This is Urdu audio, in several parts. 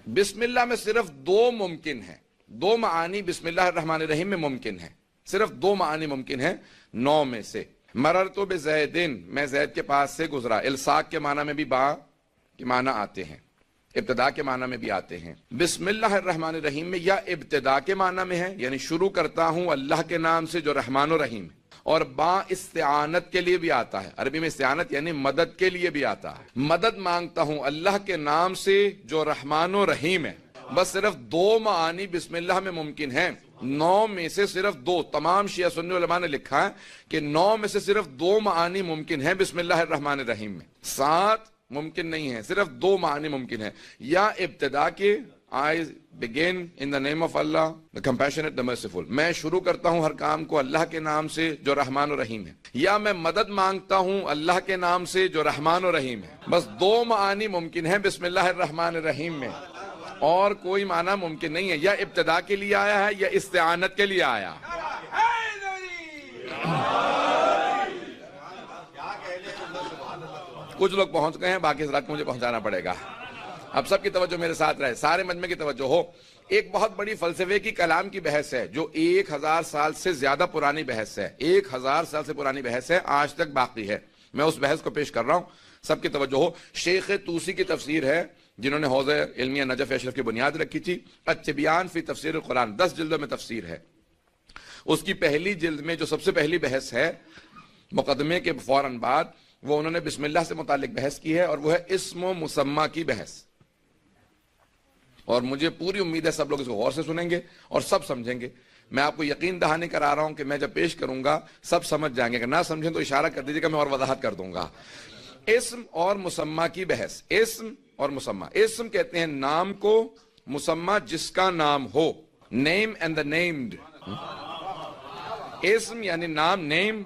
بسم اللہ میں صرف دو ممکن ہیں، دو معانی بسم اللہ الرحمن الرحیم میں ممکن ہیں، صرف دو معانی ممکن ہیں 9 میں سے۔ مررتو بزیدن، میں زید کے پاس سے گزرا، الصاق کے معنی میں بھی با کے معنی آتے ہیں، ابتدا کے معنی میں بھی آتے ہیں۔ بسم اللہ الرحمن الرحیم میں یا ابتدا کے معنی میں ہے، یعنی شروع کرتا ہوں اللہ کے نام سے جو رحمان و رحیم ہے، اور با استعانت کے لیے بھی آتا ہے، عربی میں استعانت یعنی مدد کے لیے بھی آتا ہے، مدد مانگتا ہوں اللہ کے نام سے جو رحمان و رحیم ہے۔ بس صرف دو معانی بسم اللہ میں ممکن ہیں، 9 میں سے صرف 2۔ تمام شیعہ سنی علماء نے لکھا ہے کہ 9 میں سے صرف 2 معانی ممکن ہیں بسم اللہ الرحمن الرحیم میں، 7 ممکن نہیں ہے، صرف 2 معانی ممکن ہیں۔ یا ابتدا کے I begin in the name of Allah, the compassionate, the merciful، میں شروع کرتا ہوں ہر کام کو اللہ کے نام سے جو رحمان و رحیم ہے، یا میں مدد مانگتا ہوں اللہ کے نام سے جو رحمان و رحیم ہے۔ بس 2 معانی ممکن ہیں بسم اللہ الرحمن الرحیم میں، اور کوئی معنی ممکن نہیں ہے، یا ابتدا کے لیے آیا ہے یا استعانت کے لیے آیا۔ کچھ لوگ پہنچ گئے ہیں، باقی حضرات کو مجھے پہنچانا پڑے گا۔ اب سب کی توجہ میرے ساتھ رہے، سارے مجمع کی توجہ ہو۔ ایک بہت بڑی فلسفے کی کلام کی بحث ہے جو 1000 سال سے زیادہ پرانی بحث ہے، 1000 سال سے پرانی بحث ہے، آج تک باقی ہے۔ میں اس بحث کو پیش کر رہا ہوں، سب کی توجہ ہو۔ شیخ طوسی کی تفسیر ہے جنہوں نے حوزہ علمیہ نجف اشرف کی بنیاد رکھی تھی، التبیان فی تفسیر القرآن، 10 جلدوں میں تفسیر ہے۔ اس کی پہلی جلد میں جو سب سے پہلی بحث ہے مقدمے کے فوراً بعد، وہ انہوں نے بسم اللہ سے متعلق بحث کی ہے، اور وہ ہے اسم و مسمہ کی بحث۔ اور مجھے پوری امید ہے سب لوگ اس کو غور سے سنیں گے اور سب سمجھیں گے۔ میں آپ کو یقین دہانی کرا رہا ہوں کہ میں جب پیش کروں گا سب سمجھ جائیں گے، اگر نہ سمجھیں تو اشارہ کر دیجیے گا، میں اور وضاحت کر دوں گا۔ اسم اور مسمہ کی بحث۔ اسم اور مسمہ، اسم کہتے ہیں نام کو، مسمہ جس کا نام ہو، نیم اینڈ دا نیمڈ۔ اسم یعنی نام، نیم،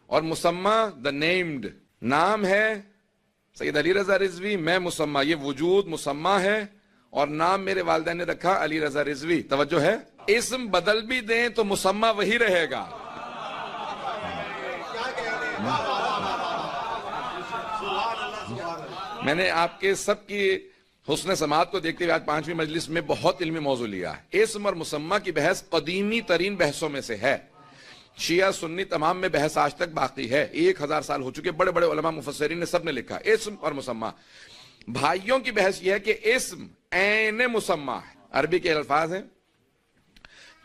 اور مسمہ دا نیمڈ۔ نام ہے سید علی رضا رضوی، میں مسمہ، یہ وجود مسمہ ہے، اور نام میرے والدین نے رکھا علی رضا رضوی۔ توجہ ہے، اسم بدل بھی دیں تو مسمہ وہی رہے گا۔ میں نے آپ کے سب کی حسن سماعت کو دیکھتے ہوئے آج 5ویں مجلس میں بہت علمی موضوع لیا ہے۔ اسم اور مسمہ کی بحث قدیمی ترین بحثوں میں سے ہے، شیعہ سنی تمام میں بحث آج تک باقی ہے، 1000 سال ہو چکے، بڑے بڑے علماء مفسرین نے سب نے لکھا اسم اور مسمہ۔ بھائیوں کی بحث یہ ہے کہ اسم عین مسمہ ہے، عربی کے الفاظ ہیں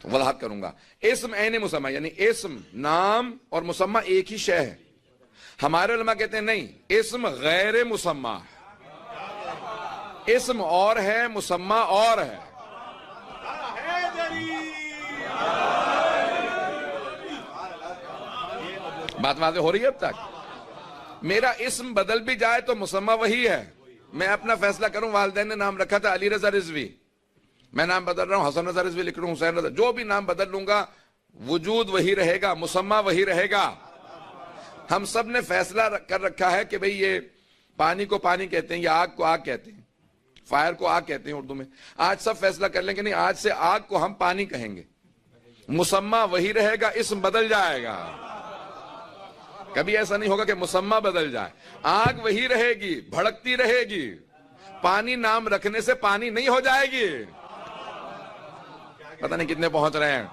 تو وضاحت کروں گا۔ اسم عین مسمہ یعنی اسم نام اور مسمہ ایک ہی شے ہے۔ ہمارے علماء کہتے ہیں نہیں، اسم غیر مسمہ ہے، اسم اور ہے، مسمہ اور ہے۔ بات واضح ہو رہی ہے اب تک؟ میرا اسم بدل بھی جائے تو مسمہ وہی ہے۔ میں اپنا فیصلہ کروں، والدین نے نام رکھا تھا علی رضا رضوی، میں نام بدل رہا ہوں حسن رضا رضوی لکھ رہا ہوں، حسین رضا، جو بھی نام بدل لوں گا وجود وہی رہے گا، مسمہ وہی رہے گا۔ ہم سب نے فیصلہ کر رکھا ہے کہ بھئی یہ پانی کو پانی کہتے ہیں، یا آگ کو آگ کہتے ہیں، فائر کو آگ کہتے ہیں اردو میں۔ آج سب فیصلہ کر لیں کہ نہیں، آج سے آگ کو ہم پانی کہیں گے، مسمہ وہی رہے گا، اسم بدل جائے گا۔ کبھی ایسا نہیں ہوگا کہ مسمہ بدل جائے، آگ وہی رہے گی، بھڑکتی رہے گی، پانی نام رکھنے سے پانی نہیں ہو جائے گی۔ پتہ نہیں کتنے پہنچ رہے ہیں۔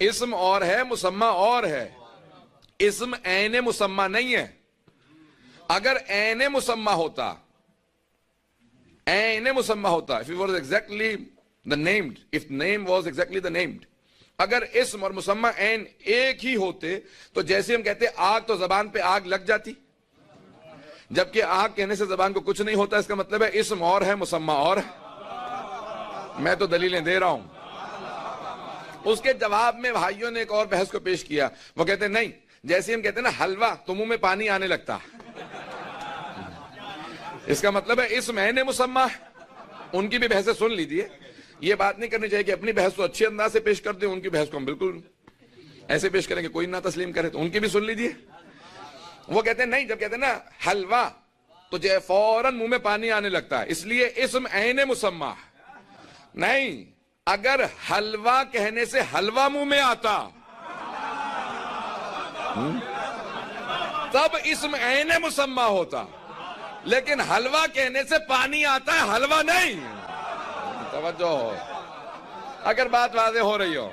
اسم اور ہے، مسمہ اور ہے، اسم عین مسمہ نہیں ہے۔ اگر عین مسمہ ہوتا، عین مسمہ ہوتا، if it was exactly the named, if name was exactly the named، اگر اسم اور مسمہ عین ایک ہی ہوتے تو جیسے ہم کہتے آگ تو زبان پہ آگ لگ جاتی، جبکہ آگ کہنے سے زبان کو کچھ نہیں ہوتا، اس کا مطلب ہے اسم اور ہے، مسمہ اور ہے۔ میں تو دلیلیں دے رہا ہوں۔ اس کے جواب میں بھائیوں نے ایک اور بحث کو پیش کیا، وہ کہتے ہیں نہیں، جیسے ہم کہتے ہیں نا حلوہ تو منہ میں پانی آنے لگتا، اس کا مطلب ہے اسم عین مسمہ ہے۔ ان کی بھی بحثیں سن لیجیے، یہ بات نہیں کرنی چاہیے کہ اپنی بحث تو اچھی انداز سے پیش کر دیں، ان کی بحث کو ہم بالکل ایسے پیش کریں کہ کوئی نہ تسلیم کرے، تو ان کی بھی سن لیجیے۔ وہ کہتے ہیں نہیں، جب کہتے ہیں نا حلوہ تو فوراً منہ میں پانی آنے لگتا ہے، اس لیے اسم عین مسمہ نہیں۔ اگر حلوہ کہنے سے حلوہ منہ میں آتا تب اسم عین مسمہ ہوتا، لیکن حلوہ کہنے سے پانی آتا ہے، حلوہ نہیں۔ توجہ ہو اگر بات واضح ہو رہی ہو.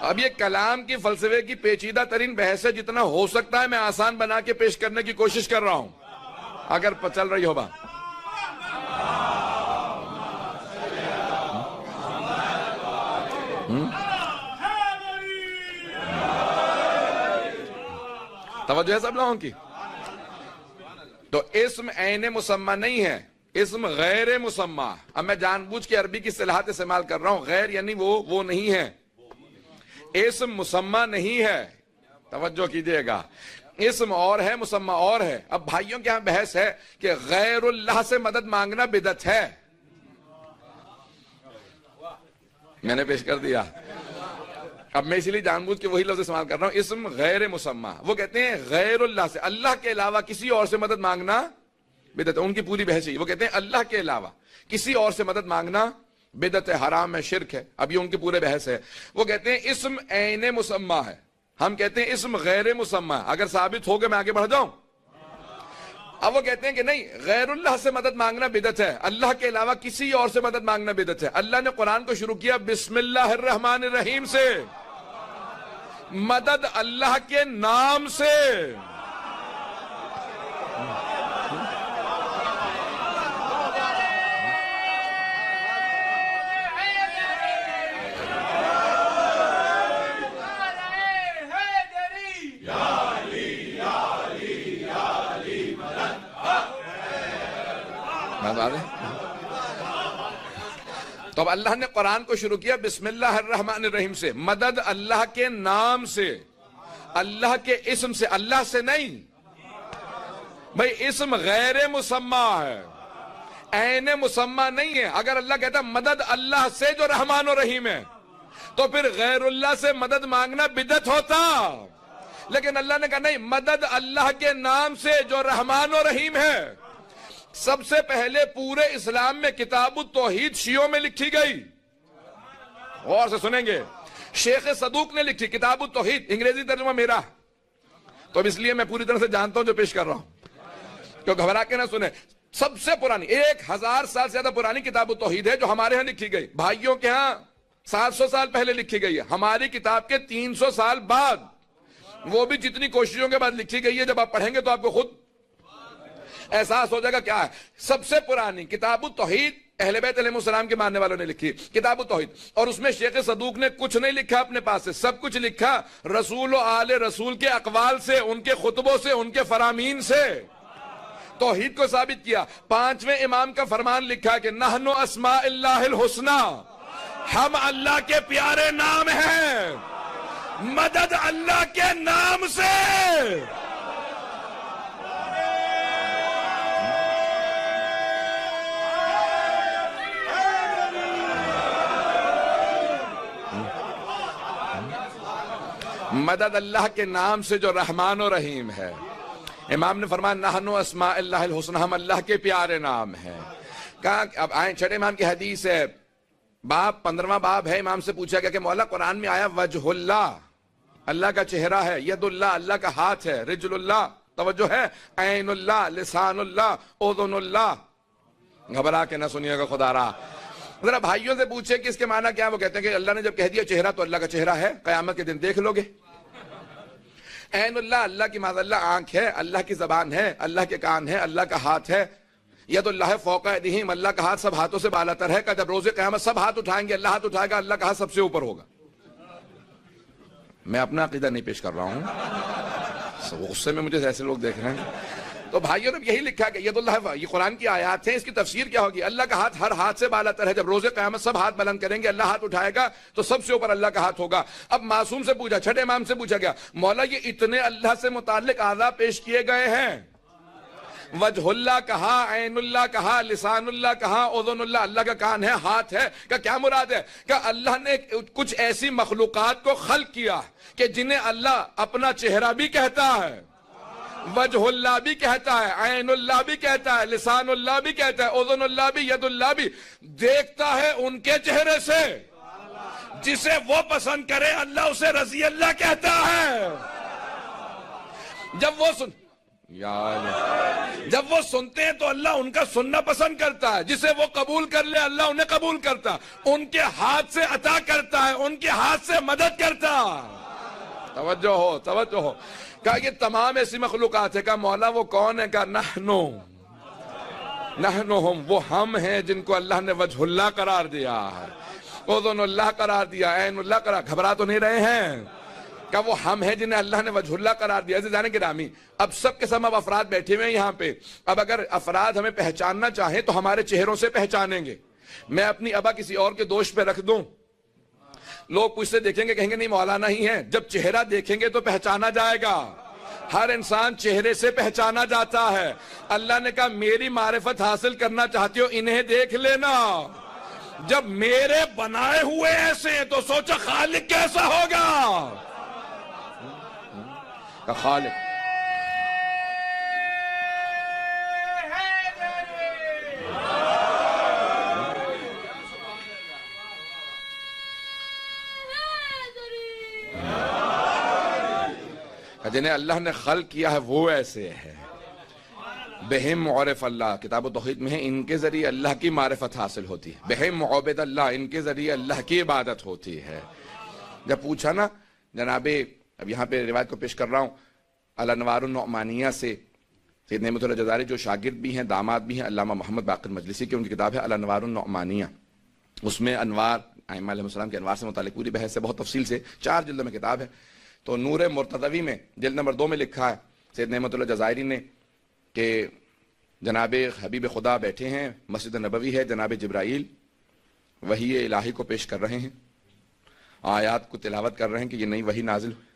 اب یہ کلام کی فلسفے کی پیچیدہ ترین بحث ہے, جتنا ہو سکتا ہے میں آسان بنا کے پیش کرنے کی کوشش کر رہا ہوں, اگر چل رہی ہو بات. توجہ ہے سب لوگوں کی. تو اسم عین مسمى نہیں ہے, اسم غیر مسمى. اب میں جان بوجھ کے عربی کی اصطلاحات استعمال کر رہا ہوں, غیر یعنی وہ نہیں ہے, اسم مسمى نہیں ہے. توجہ کیجئے گا, اسم اور ہے مسمى اور ہے. اب بھائیوں کے ہاں بحث ہے کہ غیر اللہ سے مدد مانگنا بدعت ہے. میں نے پیش کر دیا. اب میں اسی لیے جان بوجھ کے وہی لفظ استعمال کر رہا ہوں, اسم غیر مسمى. وہ کہتے ہیں غیر اللہ سے, اللہ کے علاوہ کسی اور سے مدد مانگنا بدعت ہے. ان کی پوری بحث ہے, وہ کہتے ہیں اللہ کے علاوہ کسی اور سے مدد مانگنا بدعت ہے, حرام ہے, شرک ہے. اب یہ ان کی پورے بحث ہے. وہ کہتے ہیں اسم عین مسمى ہے, ہم کہتے ہیں اسم غیر مسمى. اگر ثابت ہو گئے میں آگے بڑھ جاؤں. اب وہ کہتے ہیں کہ نہیں, غیر اللہ سے مدد مانگنا بدعت ہے, اللہ کے علاوہ کسی اور سے مدد مانگنا بدعت ہے. اللہ نے قرآن کو شروع کیا بسم اللہ الرحمن الرحیم سے, مدد اللہ کے نام سے. تو اب اللہ نے قرآن کو شروع کیا بسم اللہ الرحمن الرحیم سے, مدد اللہ کے نام سے, اللہ کے اسم سے, اللہ سے نہیں. بھئی اسم غیر مسمى ہے, عین مسمى نہیں ہے. اگر اللہ کہتا مدد اللہ سے جو رحمان و رحیم ہے, تو پھر غیر اللہ سے مدد مانگنا بدعت ہوتا. لیکن اللہ نے کہا نہیں, مدد اللہ کے نام سے جو رحمان و رحیم ہے. سب سے پہلے پورے اسلام میں کتاب التوحید شیعوں میں لکھی گئی. غور سے سنیں گے, شیخ صدوق نے لکھی کتاب التوحید, انگریزی ترجمہ میرا. تو اب اس لیے میں پوری طرح سے جانتا ہوں جو پیش کر رہا ہوں, تو گھبرا کے نہ سنیں. سب سے پرانی 1000 سال سے زیادہ پرانی کتاب التوحید ہے جو ہمارے ہاں لکھی گئی. بھائیوں کے ہاں 700 سال پہلے لکھی گئی ہے, ہماری کتاب کے 300 سال بعد, وہ بھی جتنی کوششوں کے بعد لکھی گئی ہے. جب آپ پڑھیں گے تو آپ کو خود احساس ہو جائے گا کیا ہے. سب سے پرانی کتاب التوحید اہل بیت علیہ السلام کے ماننے والوں نے لکھی کتاب التوحید, اور اس میں شیخ صدوق نے کچھ نہیں لکھا اپنے پاس سے, سب کچھ لکھا رسول و آل رسول کے اقوال سے, ان کے خطبوں سے, ان کے فرامین سے. توحید کو ثابت کیا. 5ویں امام کا فرمان لکھا کہ نحن اسماء اللہ الحسنى, ہم اللہ کے پیارے نام ہیں, مدد اللہ کے نام سے. مدد اللہ کے نام سے جو رحمان و رحیم ہے. امام نے فرمایا نحن اسماء اللہ الحسنى, ہم اللہ کے پیارے نام ہیں. کہا اب آئیں, چھٹے امام کی حدیث ہے, باب 15واں باب ہے. امام سے پوچھا گیا کہ مولا قرآن میں آیا وجہ اللہ, اللہ کا چہرہ ہے, ید اللہ, اللہ کا ہاتھ ہے, رجل اللہ, توجہ ہے, عین اللہ, لسان اللہ, اذن اللہ. گھبرا کے نہ سنیے گا خدا را. ذرا بھائیوں سے پوچھے کہ اس کے معنی کیا. وہ کہتے ہیں کہ اللہ نے جب کہہ دیا چہرہ تو اللہ کا چہرہ ہے, قیامت کے دن دیکھ لو گے. عین اللہ, اللہ کی معاذ اللہ آنکھ ہے, اللہ کی زبان ہے, اللہ کے کان ہے, اللہ کا ہاتھ ہے. ید اللہ فوق ایدیہم, اللہ کا ہاتھ سب ہاتھوں سے بالاتر ہے. کہ جب روز قیامت سب ہاتھ اٹھائیں گے, اللہ ہاتھ اٹھائے گا, اللہ کا ہاتھ سب سے اوپر ہوگا. میں اپنا عقیدہ نہیں پیش کر رہا ہوں, غصے میں مجھے ایسے لوگ دیکھ رہے ہیں. تو بھائیوں نے یہی لکھا کہ ید اللہ, یہ قرآن کی آیات ہیں, اس کی تفسیر کیا ہوگی. اللہ کا ہاتھ ہر ہاتھ سے بالاتر ہے. جب روز قیامت سب ہاتھ بلند کریں گے, اللہ ہاتھ اٹھائے گا تو سب سے اوپر اللہ کا ہاتھ ہوگا. اب معصوم سے پوچھا, چھٹے امام سے پوچھا گیا, مولا یہ اتنے اللہ سے متعلق اعضاء پیش کیے گئے ہیں, وجہ اللہ کہا, عین اللہ کہا, لسان اللہ کہا, اذن اللہ, اللہ کا کان ہے, ہاتھ ہے. کہ کیا مراد ہے؟ کہ اللہ نے کچھ ایسی مخلوقات کو خلق کیا کہ جنہیں اللہ اپنا چہرہ بھی کہتا ہے, وجہ اللہ بھی کہتا ہے, عین اللہ بھی کہتا ہے, لسان اللہ بھی کہتا ہے, اذن اللہ بھی, ید اللہ بھی. دیکھتا ہے ان کے چہرے سے, جسے وہ پسند کرے اللہ اسے رضی اللہ کہتا ہے. جب وہ یا علی۔ جب وہ سنتے ہیں تو اللہ ان کا سننا پسند کرتا ہے، جسے وہ قبول کر لے اللہ انہیں قبول کرتا، ان کے ہاتھ سے عطا کرتا ہے، ان کے ہاتھ سے مدد کرتا۔ توجہ ہو، توجہ ہو۔ کہا یہ تمام ایسی مخلوقات ہے، کہا مولا وہ کون ہے؟ کہا نحنو ہم، وہ ہم ہیں جن کو اللہ نے وجہ اللہ قرار دیا ہے، اذن اللہ قرار دیا، عین اللہ قرار۔ گھبرا تو نہیں رہے ہیں؟ کہ وہ ہم ہیں جنہیں اللہ نے وجہ اللہ قرار دیا۔ عزیزان گرامی، اب سب کے سب افراد بیٹھے ہوئے ہیں یہاں پہ، اب اگر افراد ہمیں پہچاننا چاہیں تو ہمارے چہروں سے پہچانیں گے۔ میں اپنی ابا کسی اور کے دوش پہ رکھ دوں، لوگ کچھ سے دیکھیں گے، کہیں گے نہیں مولانا ہی ہیں، جب چہرہ دیکھیں گے تو پہچانا جائے گا۔ ہر انسان چہرے سے پہچانا جاتا ہے۔ اللہ نے کہا میری معرفت حاصل کرنا چاہتے ہو انہیں دیکھ لینا، جب میرے بنائے ہوئے ایسے ہیں تو سوچا خالق کیسا ہوگا؟ کہ خالق جنہیں اللہ نے خلق کیا ہے وہ ایسے ہے۔ بہم عرف اللہ، کتاب و توحید میں ہے، ان کے ذریعے اللہ کی معرفت حاصل ہوتی ہے۔ بہم عبد اللہ، ان کے ذریعے اللہ کی عبادت ہوتی ہے۔ جب پوچھا نا جناب، اب یہاں پہ روایت کو پیش کر رہا ہوں الانوار النعمانیہ سے، سید نعمت اللہ جزائری جو شاگرد بھی ہیں داماد بھی ہیں علامہ محمد باقر مجلسی کی، ان کی کتاب ہے الانوار النعمانیہ، اس میں انوار ائمہ علیہ السلام کے انوار سے متعلق پوری بحث ہے، بہت تفصیل سے، 4 جلدوں میں کتاب ہے۔ تو نور مرتضوی میں جلد نمبر 2 میں لکھا ہے سید نعمت اللہ جزائری نے کہ جناب حبیب خدا بیٹھے ہیں، مسجد نبوی ہے، جناب جبرائیل وحی الہی کو پیش کر رہے ہیں، آیات کو تلاوت کر رہے ہیں کہ یہ نئی وحی نازل ہوئی۔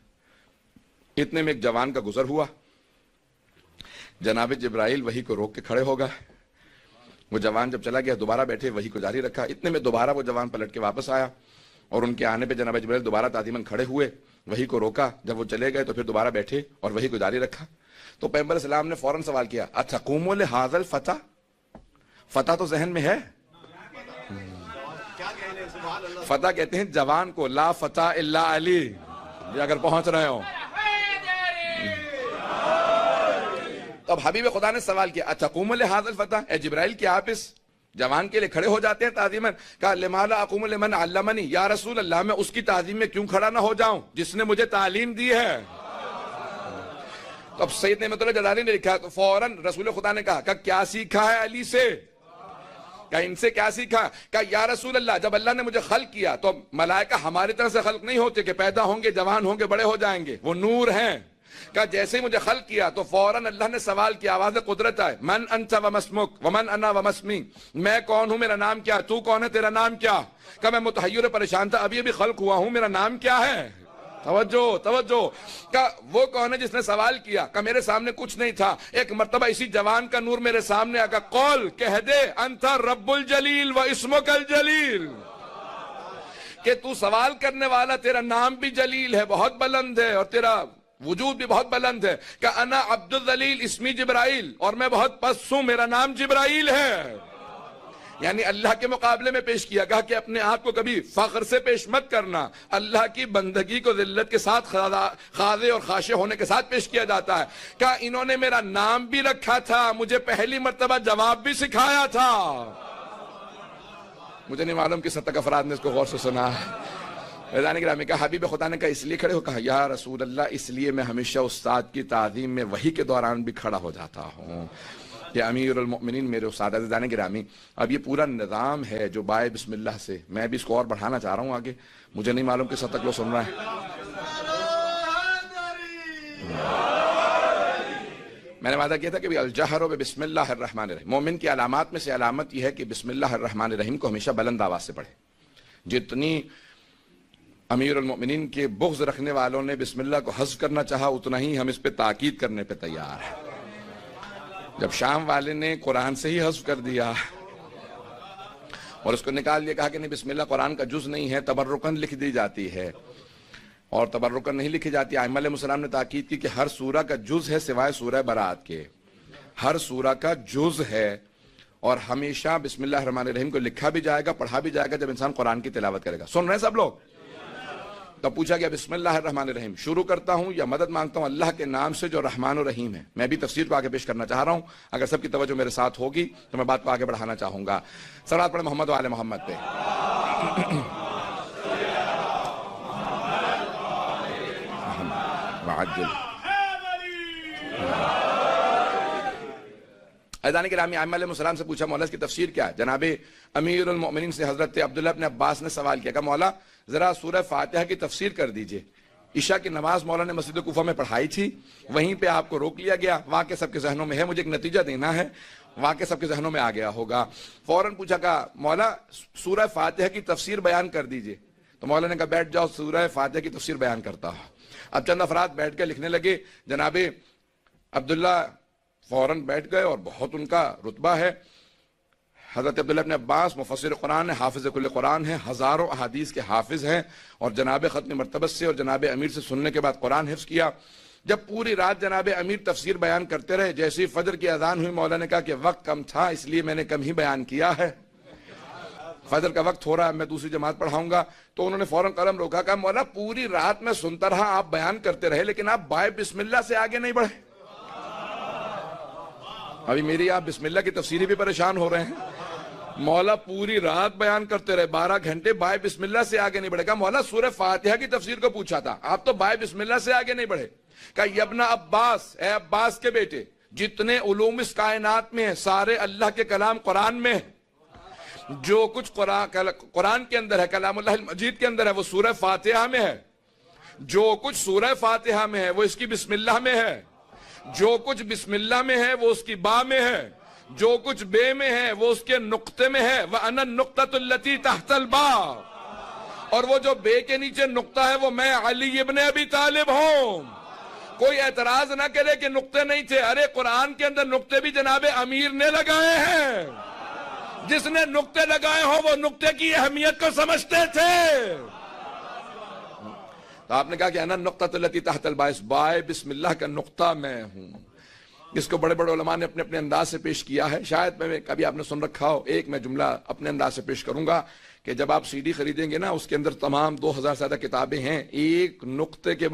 اتنے میں ایک جوان کا گزر ہوا، جناب جبرائیل وحی کو روک کے کھڑے ہو گئے، وہ جوان جب چلا گیا دوبارہ بیٹھے، وحی کو جاری رکھا۔ اتنے میں دوبارہ وہ جوان پلٹ کے واپس آیا اور ان کے آنے پہ جناب جبرائیل دوبارہ تعظیماً کھڑے ہوئے، وحی کو روکا، جب وہ چلے گئے تو پھر دوبارہ بیٹھے اور وحی کو جاری رکھا۔ تو پیغمبر السلام نے فوراً سوال کیا اتقوم لہذا الفتى، فتح تو ذہن میں ہے؟ فتح کہتے ہیں جوان کو، لا فتح الا علی، یہ اگر پہنچ رہے ہو۔ تو اب حبیب خدا نے سوال کیا اتقوم لہذا الفتى، اے جبرائیل کیا آپ اس جوان کے لیے کھڑے ہو جاتے ہیں تعظیماً؟ کہا لما لا اقوم لمن علمنی، یا رسول اللہ میں اس کی تعظیم میں کیوں کھڑا نہ ہو جاؤں جس نے مجھے تعلیم دی ہے۔ تو اب سید نعمت اللہ جزائری نے لکھا تو فوراً رسول خدا نے کہا کہ کیا سیکھا ہے علی سے؟ کہ ان سے کیا سیکھا؟ کہ یا رسول اللہ جب اللہ نے مجھے خلق کیا تو ملائکہ ہماری طرح سے خلق نہیں ہوتے کہ پیدا ہوں گے جوان ہوں گے بڑے ہو جائیں گے، وہ نور ہیں۔ کہ جیسے ہی مجھے خلق کیا تو فوراً اللہ نے سوال کیا، آواز قدرت ہے، من انت وما اسمک ومن انا وما اسمی، میں کون ہوں میرا نام کیا، تو کون ہے تیرا نام کیا؟ کہ میں متحیر پریشان تھا، ابھی خلق ہوا ہوں، میرا نام کیا ہے؟ توجہ توجہ۔ کہ وہ کون ہے جس نے سوال کیا؟ کہ میرے سامنے کچھ نہیں تھا، ایک مرتبہ اسی جوان کا نور میرے سامنے آ، قول کہہ دے انت رب الجلیل و اسمک الجلیل، کہ تو سوال کرنے والا تیرا نام بھی جلیل ہے بہت بلند ہے اور تیرا وجود بھی بہت بلند ہے۔ کہ انا عبد الذلیل اسمی جبرائیل، اور میں بہت پست ہوں میرا نام جبرائیل ہے۔ یعنی اللہ کے مقابلے میں پیش کیا، کہا کہ اپنے آپ کو کبھی فخر سے پیش مت کرنا، اللہ کی بندگی کو ذلت کے ساتھ خاضع اور خاشع ہونے کے ساتھ پیش کیا جاتا ہے۔ کہا انہوں نے میرا نام بھی رکھا تھا، مجھے پہلی مرتبہ جواب بھی سکھایا تھا۔ مجھے نہیں معلوم کس حد تک افراد نے اس کو غور سے سنا ہے۔ رضوان گرامی کا حبیب خدا نے کہا اس لیے کھڑے ہو؟ کہا یا رسول اللہ اس لیے میں ہمیشہ استاد کی تعظیم میں وحی کے دوران بھی کھڑا ہو جاتا ہوں کہ امیر المؤمنین میرے استاد۔ رضوان گرامی اب یہ پورا نظام ہے جو بائے بسم اللہ سے، میں بھی اس کو اور بڑھانا چاہ رہا ہوں آگے، مجھے نہیں معلوم کس حد تک لوگ سن رہا ہے۔ میں نے وعدہ کیا تھا کہ الجہر بسم اللہ الرحمن الرحیم، مومن کی علامات میں سے علامت یہ ہے کہ بسم اللہ الرحمن الرحیم کو ہمیشہ بلند آواز سے پڑھے۔ جتنی امیر المؤمنین کے بغض رکھنے والوں نے بسم اللہ کو حذف کرنا چاہا اتنا ہی ہم اس پہ تاکید کرنے پہ تیار ہیں۔ جب شام والے نے قرآن سے ہی حذف کر دیا اور اس کو نکال دیا، کہا کہ نہیں بسم اللہ قرآن کا جز نہیں ہے، تبرکن لکھ دی جاتی ہے، اور تبرکن نہیں لکھی جاتی۔ ائمہ علیہ السلام نے تاکید کی کہ ہر سورہ کا جز ہے سوائے سورہ برات کے، ہر سورہ کا جز ہے، اور ہمیشہ بسم اللہ الرحمن الرحیم کو لکھا بھی جائے گا پڑھا بھی جائے گا جب انسان قرآن کی تلاوت کرے گا۔ سن رہے ہیں سب لوگ؟ تو پوچھا گیا بسم اللہ الرحمن الرحیم شروع کرتا ہوں یا مدد مانگتا ہوں اللہ کے نام سے جو رحمان و رحیم ہے. میں بھی تفسیر کو آگے پیش کرنا چاہ رہا ہوں, اگر سب کی توجہ میرے ساتھ ہوگی تو میں بات کو آگے بڑھانا چاہوں گا. صلوات پڑھیں محمد و آل محمد پہ. عزیزان گرامی, ائمہ علیہ السلام سے پوچھا مولا اس کی تفسیر کیا ہے؟ جناب امیر المؤمنین سے حضرت عبداللہ بن عباس نے سوال کیا کہ مولا ذرا سورہ فاتحہ کی تفسیر کر دیجئے. عشاء کی نماز مولا نے مسجد کوفہ میں پڑھائی تھی, وہیں پہ آپ کو روک لیا گیا. واقعہ سب کے ذہنوں میں ہے, مجھے ایک نتیجہ دینا ہے, واقعہ سب کے ذہنوں میں آ گیا ہوگا. فوراً پوچھا کہ مولا سورہ فاتحہ کی تفسیر بیان کر دیجئے. تو مولا نے کہا بیٹھ جاؤ, سورہ فاتحہ کی تفسیر بیان کرتا ہوں. اب چند افراد بیٹھ کے لکھنے لگے. جناب عبداللہ فوراً بیٹھ گئے اور بہت ان کا رتبہ ہے. حضرت عبداللہ بن عباس مفسر قرآن ہے, حافظ کل قرآن ہے, ہزاروں احادیث کے حافظ ہیں, اور جناب ختم مرتبہ سے اور جناب امیر سے سننے کے بعد قرآن حفظ کیا. جب پوری رات جناب امیر تفسیر بیان کرتے رہے, جیسے ہی فجر کی اذان ہوئی مولا نے کہا کہ وقت کم تھا اس لیے میں نے کم ہی بیان کیا ہے, فجر کا وقت ہو رہا ہے, میں دوسری جماعت پڑھاؤں گا. تو انہوں نے فوراً قلم روکا, کہا مولا پوری رات میں سنتا رہا, آپ بیان کرتے رہے, لیکن آپ بائے بسم اللہ سے آگے نہیں بڑھے. ابھی میری آپ بسم اللہ کی تفسیری بھی پریشان ہو رہے ہیں. مولا پوری رات بیان کرتے رہے, 12 گھنٹے, بائے بسم اللہ سے آگے نہیں بڑھے. کہا مولا سورہ فاتحہ کی تفسیر کو پوچھا تھا, آپ تو بائے بسم اللہ سے آگے نہیں بڑھے. کہا یبن عباس, اے عباس کے بیٹے, جتنے علوم اس کائنات میں ہیں سارے اللہ کے کلام قرآن میں ہیں. جو کچھ قرآن کے اندر ہے, کلام اللہ المجید کے اندر ہے, وہ سورہ فاتحہ میں ہے. جو کچھ سورہ فاتحہ میں ہے وہ اس کی بسم اللہ میں ہے. جو کچھ بسم اللہ میں ہے وہ اس کی با میں ہے. جو کچھ بے میں ہے وہ اس کے نقطے میں ہے. وَأَنَا النُّقْطَةُ الَّتِي تَحْتَ الْبَاءِ, اور وہ جو بے کے نیچے نقطہ ہے وہ میں علی ابن ابی طالب ہوں. کوئی اعتراض نہ کرے کہ نقطے نہیں تھے. ارے قرآن کے اندر نقطے بھی جناب امیر نے لگائے ہیں. جس نے نقطے لگائے ہوں وہ نقطے کی اہمیت کو سمجھتے تھے. تو آپ نے کہا کہ انا النقطۃ التی تحت الباعث, بائے بسم اللہ کا نقطہ میں ہوں. اس کو بڑے بڑے علماء نے اپنے اپنے انداز سے پیش کیا ہے. شاید میں کبھی آپ نے سن رکھا ہو, ایک میں جملہ اپنے انداز سے پیش کروں گا کہ جب آپ سی ڈی خریدیں گے نا, اس کے اندر تمام 2000 سے زیادہ کتابیں ہیں. ایک نقطے کے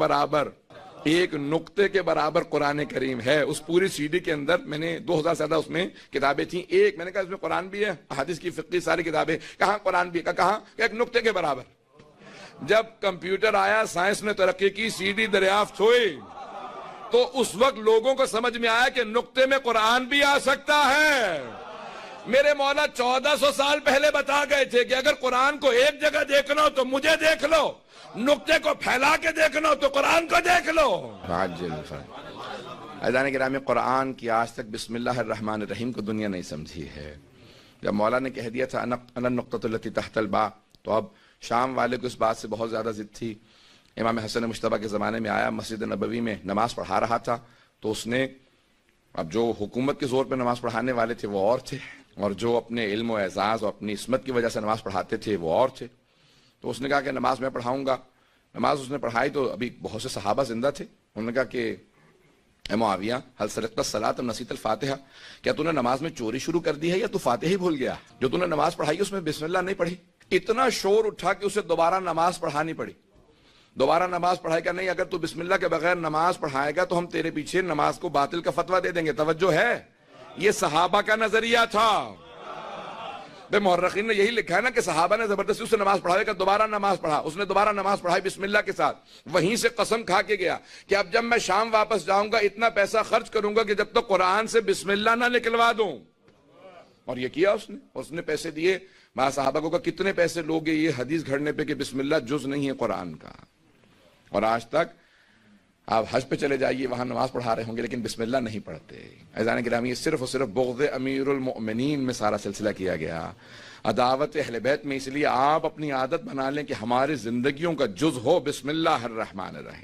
برابر قرآن کریم ہے. اس پوری سی ڈی کے اندر میں نے 2000 سے زیادہ اس میں کتابیں تھیں. ایک میں نے کہا اس میں قرآن بھی ہے, حدیث کی فقہی ساری کتابیں. کہاں قرآن بھی ہے؟ کہاں کہ ایک نقطے کے برابر. جب کمپیوٹر آیا, سائنس نے ترقی کی, سی ڈی دریافت ہوئی, تو اس وقت لوگوں کو سمجھ میں آیا کہ نقطے میں قرآن بھی آ سکتا ہے. میرے مولا 1400 سال پہلے بتا گئے تھے کہ اگر قرآن کو ایک جگہ دیکھنا ہو تو مجھے دیکھ لو, نقطے کو پھیلا کے دیکھنا ہو تو قرآن کو دیکھ لو. عزیزان گرامی, قرآن کی آج تک بسم اللہ الرحمن الرحیم کو دنیا نہیں سمجھی ہے. جب مولا نے کہہ دیا تھا انا النقطۃ التی تحت الباء, تو اب شام والے کو اس بات سے بہت زیادہ ضد تھی. امام حسن مجتبیٰ کے زمانے میں آیا, مسجد نبوی میں نماز پڑھا رہا تھا, تو اس نے, اب جو حکومت کے زور پہ نماز پڑھانے والے تھے وہ اور تھے, اور جو اپنے علم و اعزاز اور اپنی عصمت کی وجہ سے نماز پڑھاتے تھے وہ اور تھے. تو اس نے کہا کہ نماز میں پڑھاؤں گا. نماز اس نے پڑھائی تو ابھی بہت سے صحابہ زندہ تھے. انہوں نے کہا کہ اے معاویہ, هل سرقت الصلاۃ ام نسیت الفاتحہ, کیا تو نے نماز میں چوری شروع کر دی ہے یا تو فاتحہ ہی بھول گیا؟ جو تو نے نماز پڑھائی اس میں بسم اللہ نہیں پڑھی. اتنا شور اٹھا کہ اسے دوبارہ نماز پڑھانی پڑی. دوبارہ نماز پڑھائے گا نہیں, اگر تو بسم اللہ کے بغیر نماز پڑھائے گا تو ہم تیرے پیچھے نماز کو باطل کا فتویٰ دے دیں گے. توجہ ہے, یہ صحابہ کا نظریہ تھا. بے مورخین نے یہی لکھا ہے نا کہ صحابہ نے زبردستی اسے نماز پڑھائے گا, دوبارہ نماز پڑھا. اس نے دوبارہ نماز پڑھائی بسم اللہ کے ساتھ. وہیں سے قسم کھا کے گیا کہ اب جب میں شام واپس جاؤں گا اتنا پیسہ خرچ کروں گا کہ جب تک قرآن سے بسم اللہ نہ نکلوا دوں. اور یہ کیا اس نے پیسے دیے. ماں صحابہ کو کہا کتنے پیسے لوگے یہ حدیث گھڑنے پہ کہ بسم اللہ جز نہیں ہے قرآن کا. اور آج تک آپ حج پہ چلے جائیے, وہاں نماز پڑھا رہے ہوں گے لیکن بسم اللہ نہیں پڑھتے. عزیزان گرامی, یہ صرف اور صرف بغض امیر المؤمنین میں سارا سلسلہ کیا گیا. عداوت اہل بیت میں اس لیے آپ اپنی عادت بنا لیں کہ ہماری زندگیوں کا جز ہو بسم اللہ الرحمن الرحیم.